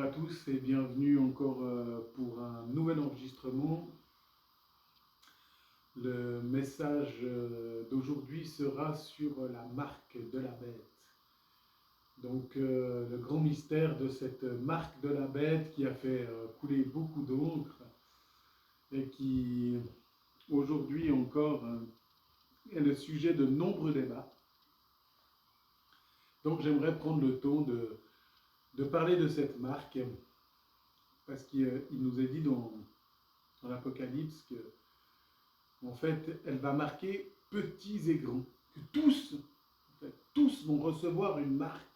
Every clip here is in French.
à tous et bienvenue encore pour un nouvel enregistrement. Le message d'aujourd'hui sera sur la marque de la bête. Donc le grand mystère de cette marque de la bête qui a fait couler beaucoup d'encre et qui aujourd'hui encore est le sujet de nombreux débats. Donc j'aimerais prendre le temps de parler de cette marque parce qu'il nous est dit dans l'Apocalypse que en fait, elle va marquer petits et grands, que tous vont recevoir une marque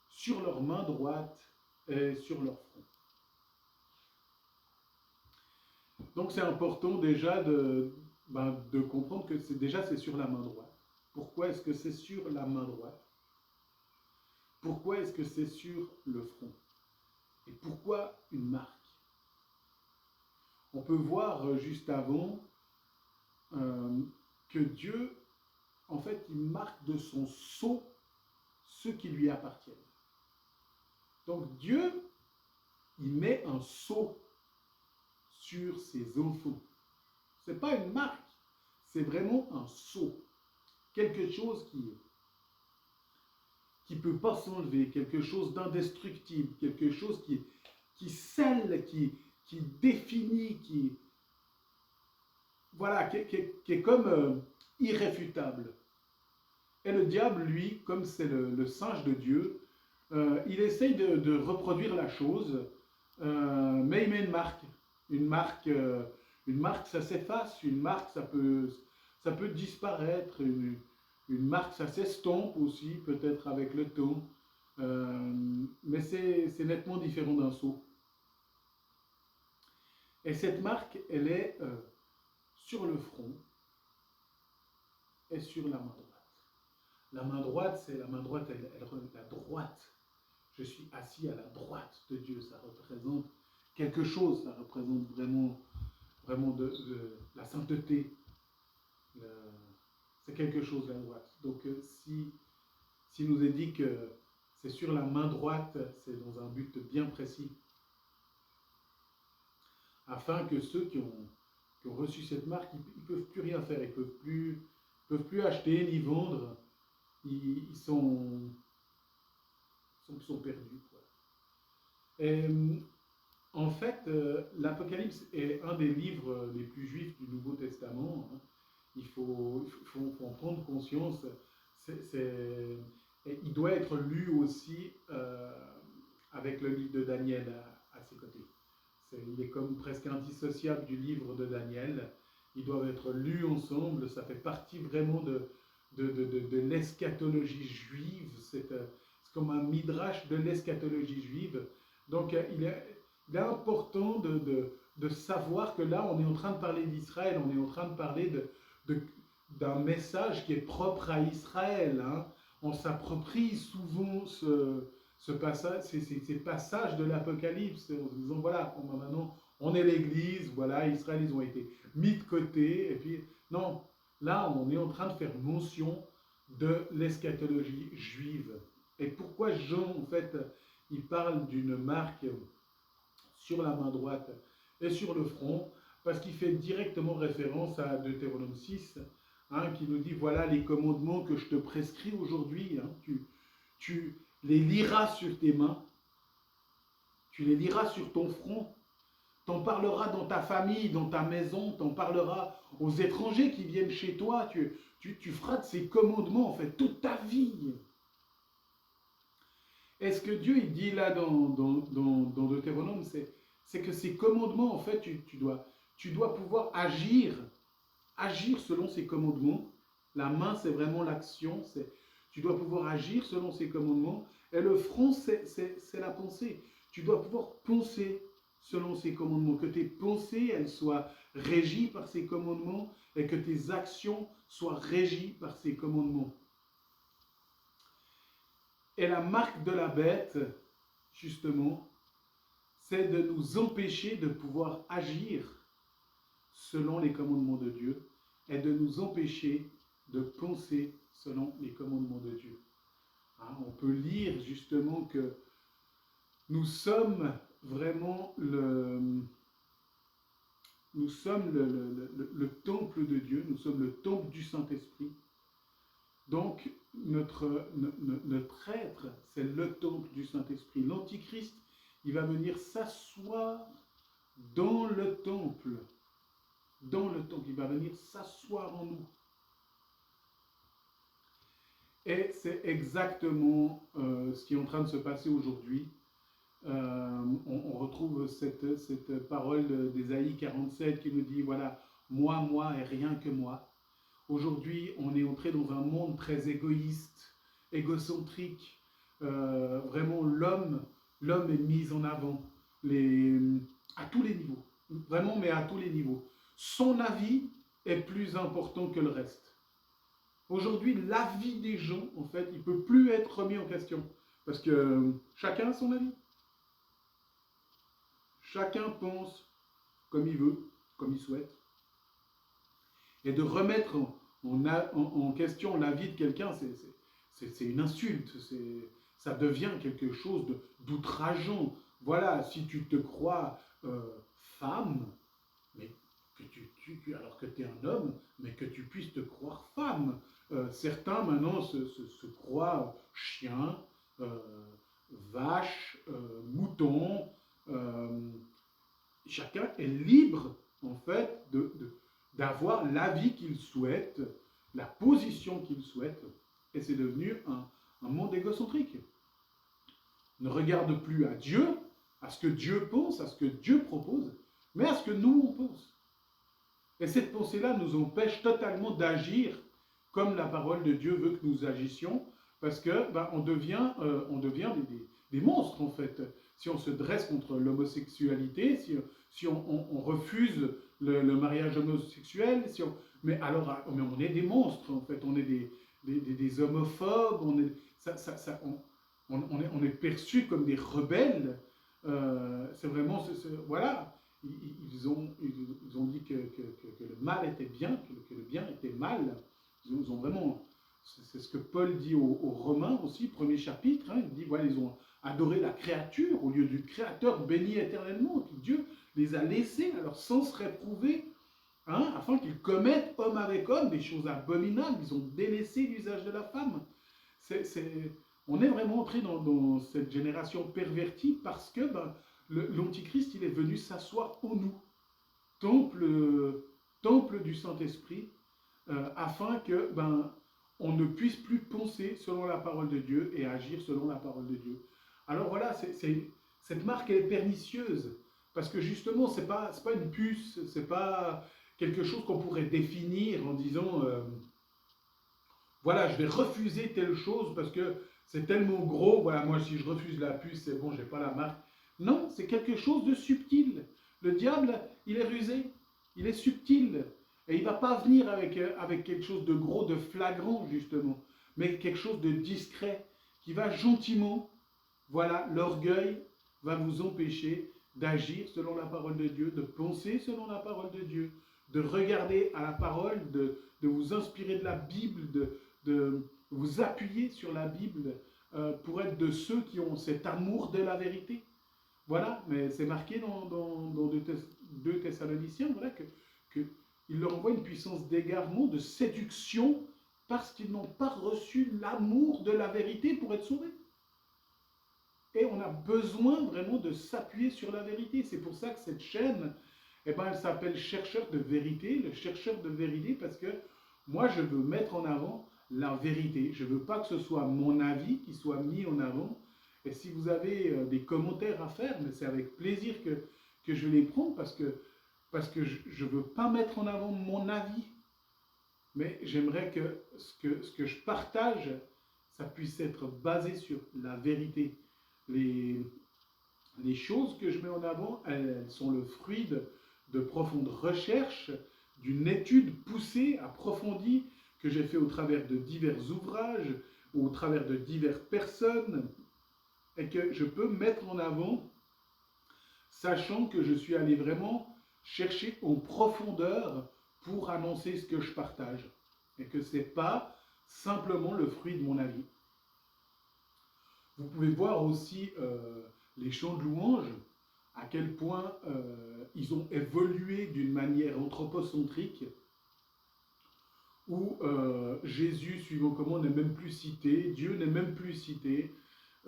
sur leur main droite et sur leur front. Donc c'est important déjà de comprendre que c'est sur la main droite. Pourquoi est-ce que c'est sur la main droite? Pourquoi est-ce que c'est sur le front? Et pourquoi une marque? On peut voir juste avant que Dieu, en fait, il marque de son sceau ceux qui lui appartiennent. Donc Dieu, il met un sceau sur ses enfants. Ce n'est pas une marque, c'est vraiment un sceau. Quelque chose qui ne peut pas s'enlever, quelque chose d'indestructible, quelque chose qui scelle, qui définit, qui est comme irréfutable. Et le diable, lui, comme c'est le singe de Dieu, il essaye de reproduire la chose, mais il met une marque. Une marque, ça s'efface. Une marque, ça peut disparaître. Une marque, ça s'estompe aussi, peut-être avec le temps. Mais c'est nettement différent d'un sceau. Et cette marque, elle est sur le front et sur la main droite. La main droite, c'est la main droite, la droite. Je suis assis à la droite de Dieu. Ça représente quelque chose. Ça représente vraiment de la sainteté. C'est quelque chose, la droite. Donc, si nous est dit que c'est sur la main droite, c'est dans un but bien précis. Afin que ceux qui ont reçu cette marque, ils ne peuvent plus rien faire. Ils ne peuvent plus acheter ni vendre. Ils sont perdus. Quoi. Et en fait, l'Apocalypse est un des livres les plus juifs du Nouveau Testament. Hein. Il faut en prendre conscience. Et il doit être lu aussi avec le livre de Daniel à ses côtés. Il est comme presque indissociable du livre de Daniel. Ils doivent être lus ensemble. Ça fait partie vraiment de l'eschatologie juive. C'est comme un midrash de l'eschatologie juive. Donc il est important de savoir que là, on est en train de parler d'Israël, on est en train de parler d'un message qui est propre à Israël. Hein. On s'approprie souvent ce passage, ces passages de l'Apocalypse, en se disant, voilà, maintenant, on est l'Église, voilà, Israël, ils ont été mis de côté, et puis, non, là, on est en train de faire mention de l'eschatologie juive. Et pourquoi Jean, en fait, il parle d'une marque sur la main droite et sur le front? Parce qu'il fait directement référence à Deutéronome 6, hein, qui nous dit, voilà les commandements que je te prescris aujourd'hui. Hein, tu les liras sur tes mains, tu les liras sur ton front, t'en parleras dans ta famille, dans ta maison, t'en parleras aux étrangers qui viennent chez toi, tu feras de ces commandements, en fait, toute ta vie. Et ce que Dieu il dit là dans Deutéronome, c'est que ces commandements, en fait, tu dois pouvoir agir selon ces commandements. La main, c'est vraiment l'action, tu dois pouvoir agir selon ces commandements. Et le front, c'est la pensée. Tu dois pouvoir penser selon ces commandements, que tes pensées, elles soient régies par ces commandements et que tes actions soient régies par ces commandements. Et la marque de la bête, justement, c'est de nous empêcher de pouvoir agir selon les commandements de Dieu et de nous empêcher de penser selon les commandements de Dieu. Hein, on peut lire justement que nous sommes vraiment nous sommes le temple de Dieu, nous sommes le temple du Saint-Esprit. Donc, notre être, c'est le temple du Saint-Esprit. L'Antichrist, il va venir s'asseoir dans le temple. Dans le temple, il va venir s'asseoir en nous. Et c'est exactement ce qui est en train de se passer aujourd'hui. On retrouve cette parole d'Ésaïe 47 qui nous dit, voilà, moi et rien que moi. Aujourd'hui, on est entré dans un monde très égoïste, égocentrique. Vraiment, l'homme est mis en avant à tous les niveaux. Vraiment, mais à tous les niveaux. Son avis est plus important que le reste. Aujourd'hui, l'avis des gens, en fait, il ne peut plus être remis en question. Parce que chacun a son avis. Chacun pense comme il veut, comme il souhaite. Et de remettre en question l'avis de quelqu'un, c'est une insulte. Ça devient quelque chose d'outrageant. Voilà, si tu te crois femme, mais alors que tu es un homme, mais que tu puisses te croire femme. Certains maintenant se croient chien, vache, mouton. Chacun est libre, en fait, d'avoir l'avis qu'il souhaite, la position qu'il souhaite. Et c'est devenu un monde égocentrique. On ne regarde plus à Dieu, à ce que Dieu pense, à ce que Dieu propose, mais à ce que nous, on pense. Et cette pensée-là nous empêche totalement d'agir comme la parole de Dieu veut que nous agissions, parce que on devient des monstres, en fait. Si on se dresse contre l'homosexualité, si on refuse le mariage homosexuel, mais on est des monstres, en fait. On est des homophobes, on est perçus comme des rebelles. C'est vraiment, voilà. Ils ont dit que le mal était bien, que le bien était mal. Ils ont vraiment, c'est ce que Paul dit aux Romains aussi, premier chapitre. Il dit voilà, ils ont adoré la créature au lieu du Créateur béni éternellement. Et puis Dieu les a laissés à leur sens réprouvé, afin qu'ils commettent homme avec homme des choses abominables. Ils ont délaissé l'usage de la femme. On est vraiment entré dans cette génération pervertie parce que l'Antichrist, il est venu s'asseoir en nous, temple du Saint-Esprit, afin que on ne puisse plus penser selon la parole de Dieu et agir selon la parole de Dieu. Alors voilà, cette marque, elle est pernicieuse, parce que justement, c'est pas une puce, c'est pas quelque chose qu'on pourrait définir en disant voilà, je vais refuser telle chose parce que c'est tellement gros, voilà, moi si je refuse la puce, c'est bon, j'ai pas la marque. Non, c'est quelque chose de subtil. Le diable, il est rusé, il est subtil. Et il ne va pas venir avec quelque chose de gros, de flagrant, justement, mais quelque chose de discret, qui va gentiment, voilà, l'orgueil va vous empêcher d'agir selon la parole de Dieu, de penser selon la parole de Dieu, de regarder à la parole, de vous inspirer de la Bible, de vous appuyer sur la Bible pour être de ceux qui ont cet amour de la vérité. Voilà, mais c'est marqué dans 2 Thessaloniciens, voilà, qu'il leur envoie une puissance d'égarement, de séduction, parce qu'ils n'ont pas reçu l'amour de la vérité pour être sauvés. Et on a besoin vraiment de s'appuyer sur la vérité. C'est pour ça que cette chaîne, elle s'appelle Chercheur de vérité, le chercheur de vérité, parce que moi, je veux mettre en avant la vérité. Je ne veux pas que ce soit mon avis qui soit mis en avant. Et si vous avez des commentaires à faire, mais c'est avec plaisir que je les prends, parce que je ne veux pas mettre en avant mon avis. Mais j'aimerais que ce que je partage, ça puisse être basé sur la vérité. Les choses que je mets en avant, elles sont le fruit de profondes recherches, d'une étude poussée, approfondie, que j'ai fait au travers de divers ouvrages, ou au travers de diverses personnes, et que je peux mettre en avant, sachant que je suis allé vraiment chercher en profondeur pour annoncer ce que je partage, et que ce n'est pas simplement le fruit de mon avis. Vous pouvez voir aussi les chants de louange, à quel point ils ont évolué d'une manière anthropocentrique, où Jésus, suivant comment, n'est même plus cité, Dieu n'est même plus cité.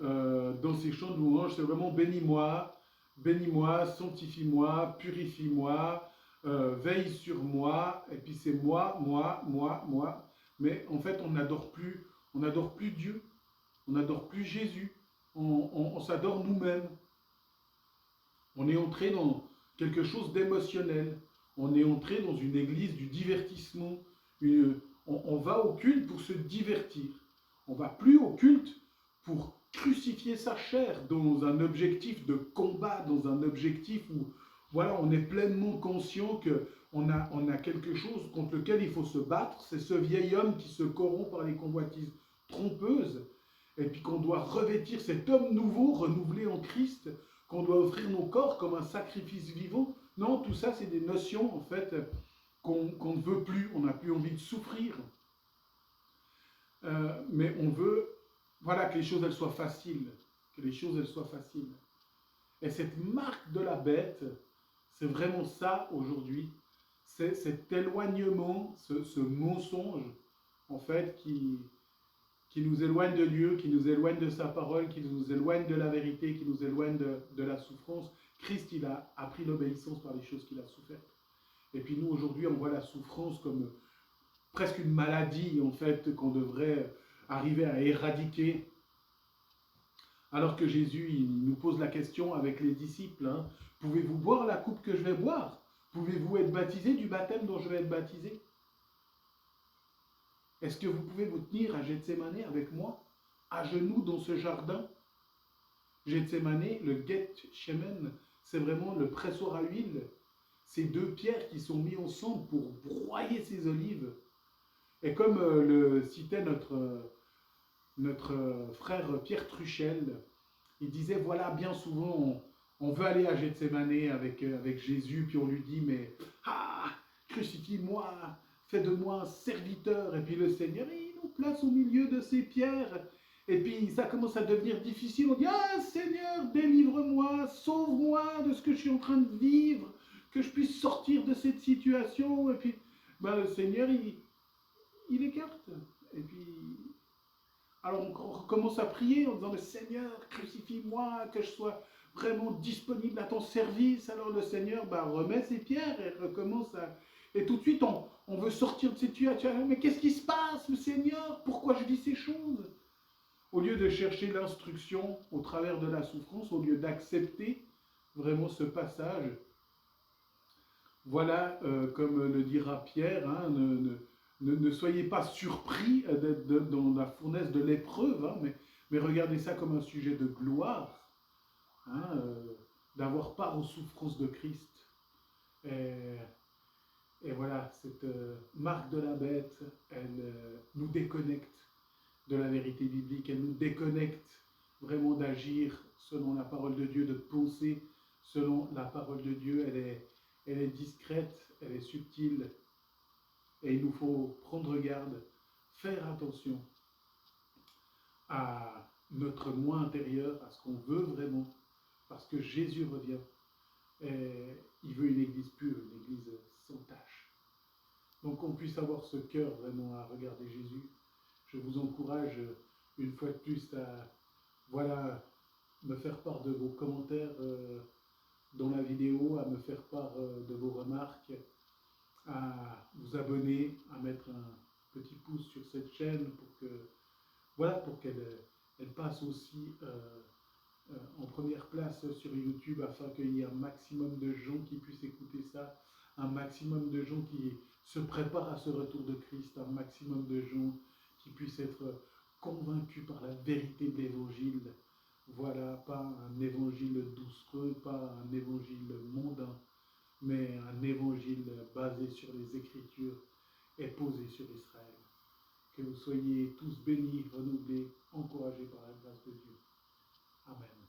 Dans ces chants de louange, c'est vraiment bénis-moi, sanctifie-moi, purifie-moi, veille sur moi, et puis c'est moi. Mais en fait, on n'adore plus Dieu, on n'adore plus Jésus, on s'adore nous-mêmes. On est entré dans quelque chose d'émotionnel, on est entré dans une église du divertissement. On va au culte pour se divertir, on va plus au culte pour crucifier sa chair dans un objectif de combat, dans un objectif où voilà, on est pleinement conscient qu'on a quelque chose contre lequel il faut se battre, c'est ce vieil homme qui se corrompt par les convoitises trompeuses, et puis qu'on doit revêtir cet homme nouveau, renouvelé en Christ, qu'on doit offrir nos corps comme un sacrifice vivant. Non, tout ça, c'est des notions, en fait, qu'on ne veut plus, on n'a plus envie de souffrir. Mais on veut, voilà, que les choses, elles soient faciles, Et cette marque de la bête, c'est vraiment ça aujourd'hui, c'est cet éloignement, ce mensonge, en fait, qui nous éloigne de Dieu, qui nous éloigne de sa parole, qui nous éloigne de la vérité, qui nous éloigne de la souffrance. Christ, il a appris l'obéissance par les choses qu'il a souffert. Et puis nous, aujourd'hui, on voit la souffrance comme presque une maladie, en fait, qu'on devrait arriver à éradiquer. Alors que Jésus, il nous pose la question avec les disciples, hein, pouvez-vous boire la coupe que je vais boire? Pouvez-vous être baptisé du baptême dont je vais être baptisé? Est-ce que vous pouvez vous tenir à Gethsémané avec moi, à genoux dans ce jardin? Gethsémané, le Gethshemen, c'est vraiment le pressoir à huile. Ces deux pierres qui sont mises ensemble pour broyer ces olives. Et comme le citait notre frère Pierre Truchel, il disait, voilà, bien souvent, on veut aller à Gethsémané avec Jésus, puis on lui dit, mais crucifie-moi, fais de moi un serviteur. Et puis le Seigneur, il nous place au milieu de ces pierres. Et puis ça commence à devenir difficile. On dit, Seigneur, délivre-moi, sauve-moi de ce que je suis en train de vivre, que je puisse sortir de cette situation. Et puis le Seigneur, il écarte. Et puis, alors on recommence à prier en disant, Seigneur, crucifie-moi, que je sois vraiment disponible à ton service. Alors le Seigneur remet ses pierres et recommence à... Et tout de suite, on veut sortir de cette situation. Mais qu'est-ce qui se passe, le Seigneur? Pourquoi je vis ces choses? Au lieu de chercher l'instruction au travers de la souffrance, au lieu d'accepter vraiment ce passage, voilà, comme le dira Pierre, hein, ne soyez pas surpris dans la fournaise de l'épreuve, hein, mais regardez ça comme un sujet de gloire, hein, d'avoir part aux souffrances de Christ. Et voilà, cette marque de la bête, elle nous déconnecte de la vérité biblique, elle nous déconnecte vraiment d'agir selon la parole de Dieu, de penser selon la parole de Dieu. Elle est discrète, elle est subtile, et il nous faut prendre garde, faire attention à notre moi intérieur, à ce qu'on veut vraiment, parce que Jésus revient, et il veut une église pure, une église sans tache. Donc qu'on puisse avoir ce cœur vraiment à regarder Jésus. Je vous encourage une fois de plus à me faire part de vos commentaires dans la vidéo, à me faire part de vos remarques, à vous abonner, à mettre un petit pouce sur cette chaîne pour qu'elle passe aussi en première place sur YouTube, afin qu'il y ait un maximum de gens qui puissent écouter ça, un maximum de gens qui se préparent à ce retour de Christ, un maximum de gens qui puissent être convaincus par la vérité de l'évangile. Voilà, pas un évangile doucereux, pas un évangile mondain, mais un évangile basé sur les Écritures et posé sur Israël. Que vous soyez tous bénis, renouvelés, encouragés par la grâce de Dieu. Amen.